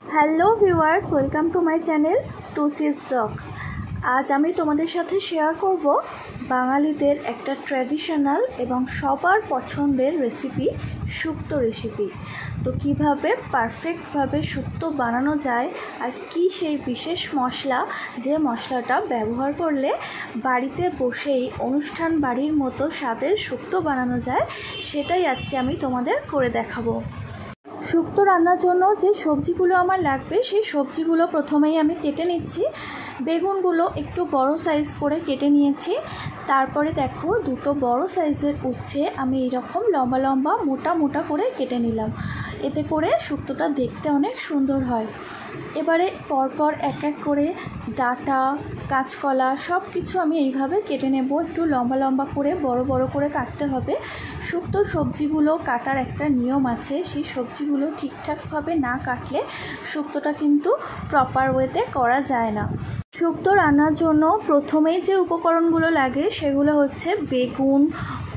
Hello viewers, welcome to my channel টুসিস blog. আজ আমি তোমাদের সাথে শেয়ার করব বাঙালিদের একটা ট্র্যাডিশনাল এবং সবার পছন্দের রেসিপি, শুক্তো রেসিপি। তো কিভাবে পারফেক্টভাবে শুক্তো বানানো যায় আর কি সেই বিশেষ মশলা, যে মশলাটা ব্যবহার করলে বাড়িতে বসেই অনুষ্ঠান বাড়ির মতো স্বাদের শুক্তো বানানো যায়, সেটাই আজকে আমি তোমাদের করে দেখাবো। শুক্তো রান্নার জন্য যে সবজিগুলো আমার লাগবে সেই সবজিগুলো প্রথমেই আমি কেটে নিচ্ছি। বেগুনগুলো একটু বড় সাইজ করে কেটে নিয়েছি। তারপরে দেখো, দুটো বড় সাইজের উচ্ছে আমি এরকম লম্বা লম্বা মোটা মোটা করে কেটে নিলাম। এতে করে শুক্তোটা দেখতে অনেক সুন্দর হয়। এবারে পরপর এক এক করে ডাঁটা, কাঁচকলা সব কিছু আমি এইভাবে কেটে নেব। একটু লম্বা লম্বা করে বড় বড় করে কাটতে হবে। শুক্তোর সবজিগুলো কাটার একটা নিয়ম আছে, সেই সবজিগুলো ঠিকঠাকভাবে না কাটলে শুক্তোটা কিন্তু প্রপার ওয়েতে করা যায় না। শুক্তো রান্নার জন্য প্রথমেই যে উপকরণগুলো লাগে সেগুলো হচ্ছে বেগুন,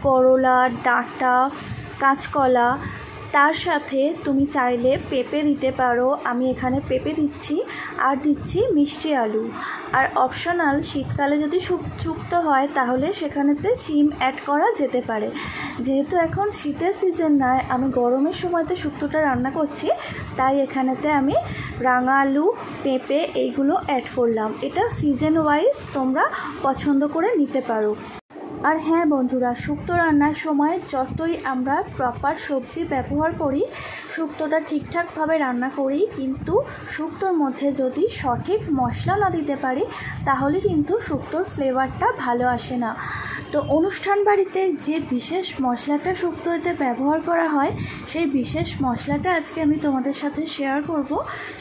করলা, ডাঁটা, কাঁচকলা। তার সাথে তুমি চাইলে পেঁপে দিতে পারো, আমি এখানে পেঁপে দিচ্ছি, আর দিচ্ছি মিষ্টি আলু। আর অপশনাল, শীতকালে যদি শুক্তো হয় তাহলে সেখানেতে শিম অ্যাড করা যেতে পারে। যেহেতু এখন শীতের সিজন নয়, আমি গরমের সময়তে শুক্তোটা রান্না করছি, তাই এখানেতে আমি রাঙা আলু, পেঁপে এইগুলো অ্যাড করলাম। এটা সিজন ওয়াইজ তোমরা পছন্দ করে নিতে পারো। আর হ্যাঁ বন্ধুরা, শুক্তো রান্নার সময় যতই আমরা প্রপার সবজি ব্যবহার করি, শুক্তোটা ঠিকঠাকভাবে রান্না করি, কিন্তু শুক্তোর মধ্যে যদি সঠিক মশলা না দিতে পারি তাহলে কিন্তু শুক্তোর ফ্লেভারটা ভালো আসে না। তো অনুষ্ঠান বাড়িতে যে বিশেষ মশলাটা শুক্তোতে ব্যবহার করা হয়, সেই বিশেষ মশলাটা আজকে আমি তোমাদের সাথে শেয়ার করব।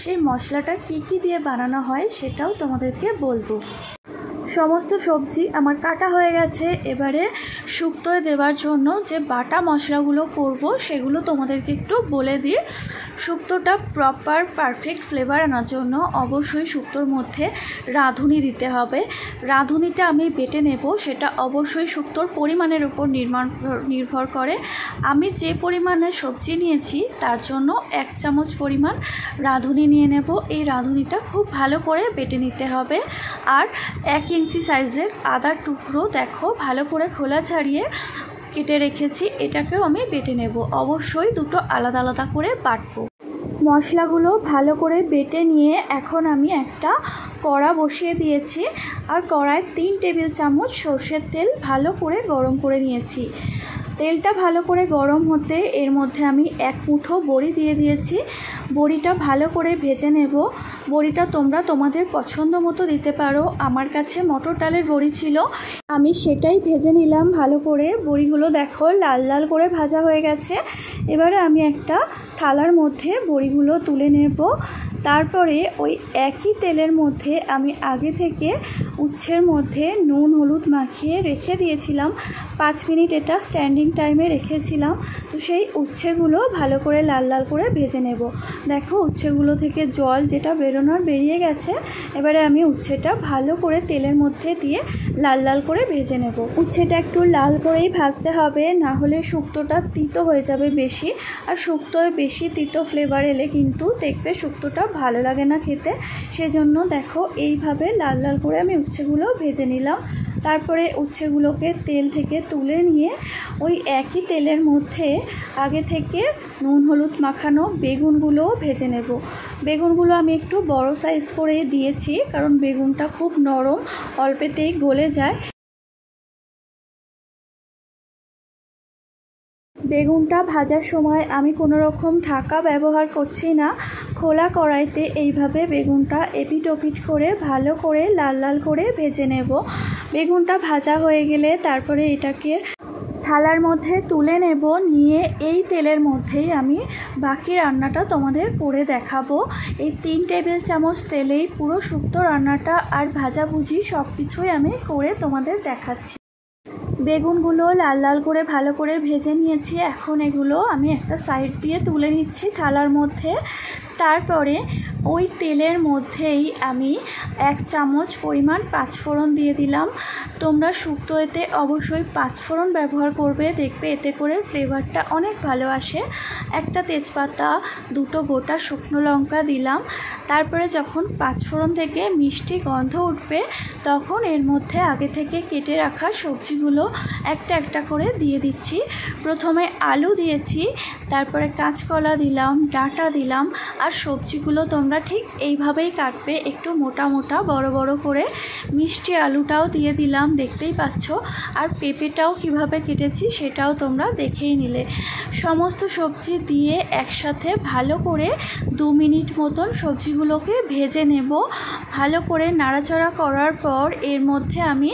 সেই মশলাটা কি কি দিয়ে বানানো হয় সেটাও তোমাদেরকে বলবো। সমস্ত সবজি আমার কাটা হয়ে গেছে। এবারে শুক্তোয় দেওয়ার জন্য যে বাটা মশলাগুলো করব সেগুলো তোমাদেরকে একটু বলে দিই। শুক্তোটা প্রপার পারফেক্ট ফ্লেভার আনার জন্য অবশ্যই শুক্তোর মধ্যে রাঁধুনি দিতে হবে। রাঁধুনিটা আমি বেটে নেব, সেটা অবশ্যই শুক্তোর পরিমাণের উপর নির্ভর করে। আমি যে পরিমাণে সবজি নিয়েছি তার জন্য 1 চামচ পরিমাণ রাঁধুনি নিয়ে নেব। এই রাঁধুনিটা খুব ভালো করে বেটে নিতে হবে। আর 1 ইঞ্চি সাইজের আদার টুকরো দেখো ভালো করে খোলা ছাড়িয়ে কেটে রেখেছি, এটাকেও আমি বেটে নেব। অবশ্যই দুটো আলাদা আলাদা করে বাটবো। মশলাগুলো ভালো করে বেটে নিয়ে এখন আমি একটা কড়া বসিয়ে দিয়েছি, আর কড়ায় 3 টেবিল চামচ সর্ষের তেল ভালো করে গরম করে নিয়েছি। তেলটা ভালো করে গরম হতে এর মধ্যে আমি 1 মুঠো বড়ি দিয়ে দিয়েছি। বড়িটা ভালো করে ভেজে নেব। বড়িটা তোমরা তোমাদের পছন্দ মতো দিতে পারো। আমার কাছে মটর ডালের বড়ি ছিল, আমি সেটাই ভেজে নিলাম ভালো করে। বড়িগুলো দেখো লাল লাল করে ভাজা হয়ে গেছে। এবারে আমি একটা থালার মধ্যে বড়িগুলো তুলে নেব। তারপরে ওই একই তেলের মধ্যে আমি আগে থেকে উচ্ছের মধ্যে নুন হলুদ মাখিয়ে রেখে দিয়েছিলাম। 5 মিনিট এটা স্ট্যান্ডিং টাইমে রেখেছিলাম। তো সেই উচ্ছেগুলো ভালো করে লাল লাল করে ভেজে নেব। দেখো উচ্ছেগুলো থেকে জল যেটা বেরোনোর বেরিয়ে গেছে। এবারে আমি উচ্ছেটা ভালো করে তেলের মধ্যে দিয়ে লাল লাল করে ভেজে নেব। উচ্ছেটা একটু লাল করেই ভাজতে হবে, না হলে শুক্তোটা তিতো হয়ে যাবে বেশি। আর শুক্তোয় বেশি তিতো ফ্লেভার এলে কিন্তু দেখবে শুক্তোটা ভালো লাগে না খেতে। সেজন্য দেখো এইভাবে লাল লাল করে আমি উচ্ছেগুলো ভেজে নিলাম। তারপরে উচ্ছেগুলোকে তেল থেকে তুলে নিয়ে ওই একই তেলের মধ্যে আগে থেকে নুন হলুদ মাখানো বেগুনগুলোও ভেজে নেব। বেগুনগুলো আমি একটু বড় সাইজ করে দিয়েছি, কারণ বেগুনটা খুব নরম, অল্পেতেই গলে যায়। বেগুনটা ভাজার সময় আমি কোনো রকম ঢাকা ব্যবহার করছি না। খোলা কড়াইতে এইভাবে বেগুনটা এপিট ওপিট করে ভালো করে লাল লাল করে ভেজে নেব। বেগুনটা ভাজা হয়ে গেলে তারপরে এটাকে থালার মধ্যে তুলে নেব। নিয়ে এই তেলের মধ্যেই আমি বাকি রান্নাটা তোমাদের করে দেখাবো। এই 3 টেবিল চামচ তেলেই পুরো শুক্তো রান্নাটা আর ভাজাভুজি সব কিছুই আমি করে তোমাদের দেখাচ্ছি। বেগুনগুলো লাল লাল করে ভালো করে ভেজে নিয়েছি। এখন এগুলো আমি একটা সাইড দিয়ে তুলে নিচ্ছি থালার মধ্যে। তারপরে ওই তেলের মধ্যেই আমি 1 চামচ পরিমাণ পাঁচফোড়ন দিয়ে দিলাম। তোমরা শুক্তো এতে অবশ্যই পাঁচফোড়ন ব্যবহার করবে, দেখবে এতে করে ফ্লেভারটা অনেক ভালো আসে। একটা তেজপাতা, 2টো গোটা শুকনো লঙ্কা দিলাম। তারপরে যখন পাঁচফোড়ন থেকে মিষ্টি গন্ধ উঠবে তখন এর মধ্যে আগে থেকে কেটে রাখা সবজিগুলো একটা একটা করে দিয়ে দিচ্ছি। প্রথমে আলু দিয়েছি, তারপরে কাঁচকলা দিলাম, ডাঁটা দিলাম। আর সবজিগুলো তোমরা ঠিক এইভাবেই কাটবে, একটু মোটা মোটা বড় বড় করে। মিষ্টি আলুটাও দিয়ে দিলাম, দেখতেই পাচ্ছ। আর পেঁপেটাও কিভাবে কেটেছি সেটাও তোমরা দেখেই নিলে। সমস্ত সবজি দিয়ে একসাথে ভালো করে 2 মিনিট মতন সবজিগুলোকে ভেজে নেব। ভালো করে নাড়াচাড়া করার পর এর মধ্যে আমি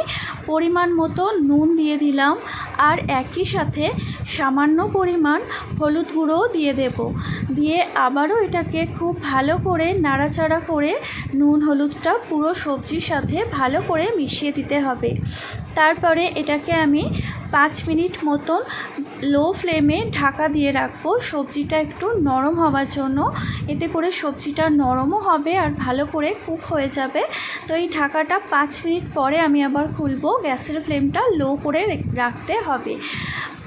পরিমাণ মতো নুন দিয়ে দিলাম। আর একই সাথে সামান্য পরিমাণ হলুদ গুঁড়োও দিয়ে দেব। দিয়ে আবারও এটাকে খুব ভালো করে নাড়াচাড়া করে নুন হলুদটা পুরো সবজির সাথে ভালো করে মিশিয়ে দিতে হবে। তারপরে এটাকে আমি 5 মিনিট মতন লো ফ্লেমে ঢাকা দিয়ে রাখবো, সবজিটা একটু নরম হওয়ার জন্য। এতে করে সবজিটা নরমও হবে আর ভালো করে কুক হয়ে যাবে। তো এই ঢাকাটা 5 মিনিট পরে আমি আবার খুলবো। গ্যাসের ফ্লেমটা লো করে রাখতে হবে।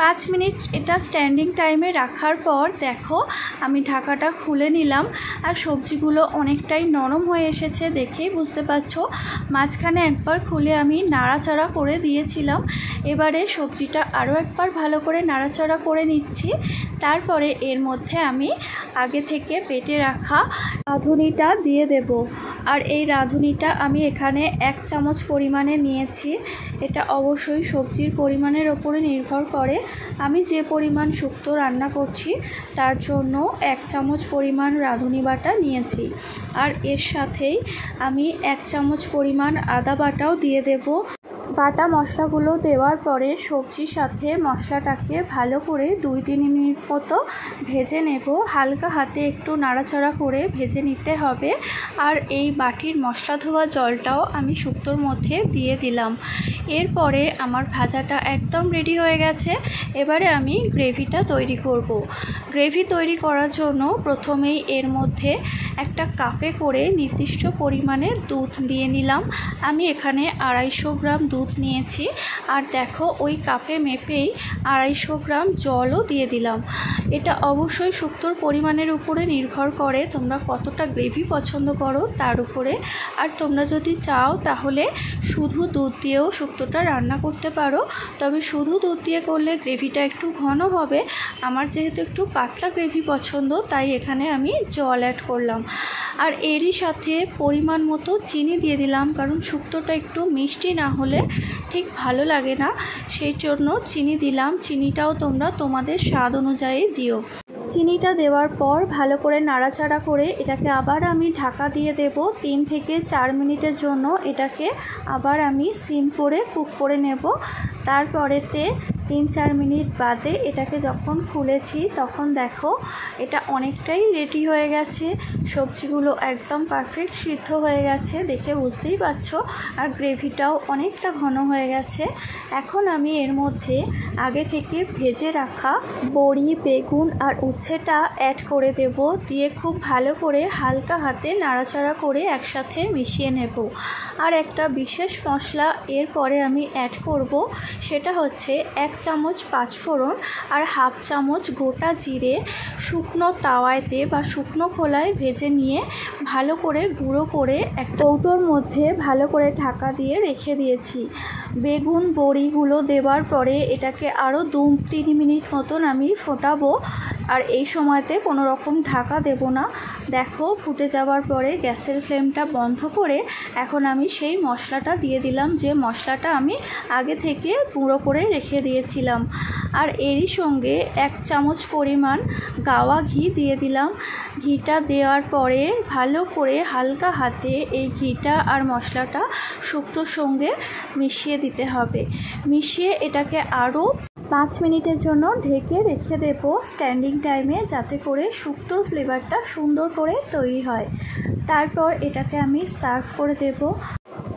5 মিনিট এটা স্ট্যান্ডিং টাইমে রাখার পর দেখো আমি ঢাকাটা খুলে নিলাম। আর সবজিগুলো অনেকটাই নরম হয়ে এসেছে, দেখেই বুঝতে পারছো। মাঝখানে একবার খুলে আমি নাড়াচাড়া করে দিয়েছিলাম। এবারে সবজিটা আরও একবার ভালো করে নাড়াচাড়া করে নিচ্ছি। তারপরে এর মধ্যে আমি আগে থেকে বেটে রাখা রাঁধুনিটা দিয়ে দেব। আর এই রাঁধুনিটা আমি এখানে 1 চামচ পরিমাণে নিয়েছি। এটা অবশ্যই সবজির পরিমাণের ওপরে নির্ভর করে। আমি যে পরিমাণ শুক্তো রান্না করছি তার জন্য 1 চামচ পরিমাণ রাঁধুনি বাটা নিয়েছি। আর এর সাথেই আমি 1 চামচ পরিমাণ আদা বাটাও দিয়ে দেব। বাটা মশলাগুলো দেওয়ার পরে সবজির সাথে মশলাটাকে ভালো করে 2-3 মিনিট মতো ভেজে নেব। হালকা হাতে একটু নাড়াচাড়া করে ভেজে নিতে হবে। আর এই বাটির মশলা ধোয়া জলটাও আমি শুক্তোর মধ্যে দিয়ে দিলাম। এরপরে আমার ভাজাটা একদম রেডি হয়ে গেছে। এবারে আমি গ্রেভিটা তৈরি করব। গ্রেভি তৈরি করার জন্য প্রথমেই এর মধ্যে একটা কাপে করে নির্দিষ্ট পরিমাণের দুধ দিয়ে নিলাম। আমি এখানে 250 গ্রাম দুধ নিয়েছি। আর দেখো ওই কাপে মেপেই 250 গ্রাম জলও দিয়ে দিলাম। এটা অবশ্যই শুক্তোর পরিমাণের উপরে নির্ভর করে, তোমরা কতটা গ্রেভি পছন্দ করো তার উপরে। আর তোমরা যদি চাও তাহলে শুধু দুধ দিয়েও শুক্তোটা রান্না করতে পারো, তবে শুধু দুধ দিয়ে করলে গ্রেভিটা একটু ঘন হবে। আমার যেহেতু একটু পাতলা গ্রেভি পছন্দ তাই এখানে আমি জল অ্যাড করলাম। আর এরই সাথে পরিমাণ মতো চিনি দিয়ে দিলাম, কারণ শুক্তোটা একটু মিষ্টি না হলে ঠিক ভালো লাগে না, সেই জন্য চিনি দিলাম। চিনিটাও তোমরা তোমাদের স্বাদ অনুযায়ী দিও। চিনিটা দেওয়ার পর ভালো করে নাড়াচাড়া করে এটাকে আবার আমি ঢাকা দিয়ে দেব 3 থেকে 4 মিনিটের জন্য। এটাকে আবার আমি সিম করে কুক করে নেব। তারপরেতে 3-4 মিনিট বাদে এটাকে যখন খুলেছি তখন দেখো এটা অনেকটাই রেডি হয়ে গেছে। সবজিগুলো একদম পারফেক্ট সিদ্ধ হয়ে গেছে, দেখে বুঝতেই পারছো। আর গ্রেভিটাও অনেকটা ঘন হয়ে গেছে। এখন আমি এর মধ্যে আগে থেকে ভেজে রাখা বড়ি, বেগুন আর উচ্ছেটা অ্যাড করে দেব। দিয়ে খুব ভালো করে হালকা হাতে নাড়াচাড়া করে একসাথে মিশিয়ে নেব। আর একটা বিশেষ মশলা এরপরে আমি অ্যাড করব, সেটা হচ্ছে 1 চামচ পাঁচফোড়ন আর 1/2 চামচ গোটা জিরে শুকনো তাওয়াতে বা শুকনো খোলায় ভেজে নিয়ে ভালো করে গুঁড়ো করে এক কৌটোর মধ্যে ভালো করে ঢাকা দিয়ে রেখে দিয়েছি। বেগুন বড়িগুলো দেওয়ার পরে এটাকে আরও 2-3 মিনিট মতন আমি ফোটাবো। আর এই সময়তে কোনো রকম ঢাকা দেব না। দেখো ফুটে যাওয়ার পরে গ্যাসের ফ্লেমটা বন্ধ করে এখন আমি সেই মশলাটা দিয়ে দিলাম, যে মশলাটা আমি আগে থেকে গুঁড়ো করে রেখে দিয়েছিলাম। আর এরই সঙ্গে 1 চামচ পরিমাণ গাওয়া ঘি দিয়ে দিলাম। ঘিটা দেওয়ার পরে ভালো করে হালকা হাতে এই ঘিটা আর মশলাটা শুক্তোর সঙ্গে মিশিয়ে দিতে হবে। মিশিয়ে এটাকে আরও 5 মিনিটের জন্য ঢেকে রেখে দেব স্ট্যান্ডিং টাইমে, যাতে করে শুক্তোর ফ্লেভারটা সুন্দর করে তৈরি হয়। তারপর এটাকে আমি সার্ভ করে দেব।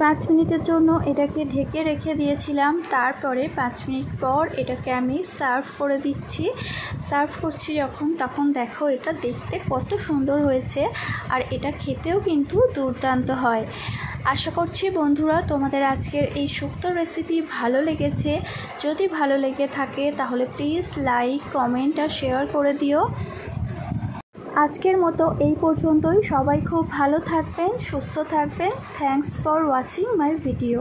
5 মিনিটের জন্য এটাকে ঢেকে রেখে দিয়েছিলাম। তারপরে 5 মিনিট পর এটাকে আমি সার্ভ করে দিচ্ছি। সার্ভ করছি যখন, তখন দেখো এটা দেখতে কত সুন্দর হয়েছে, আর এটা খেতেও কিন্তু দুর্দান্ত হয়। আশা করছি বন্ধুরা তোমাদের আজকের এই শুক্তো রেসিপি ভালো লেগেছে। যদি ভালো লেগে থাকে তাহলে প্লিজ লাইক, কমেন্ট আর শেয়ার করে দিও। আজকের মতো এই পর্যন্তই। সবাই খুব ভালো থাকবেন, সুস্থ থাকবেন। Thanks for watching my video.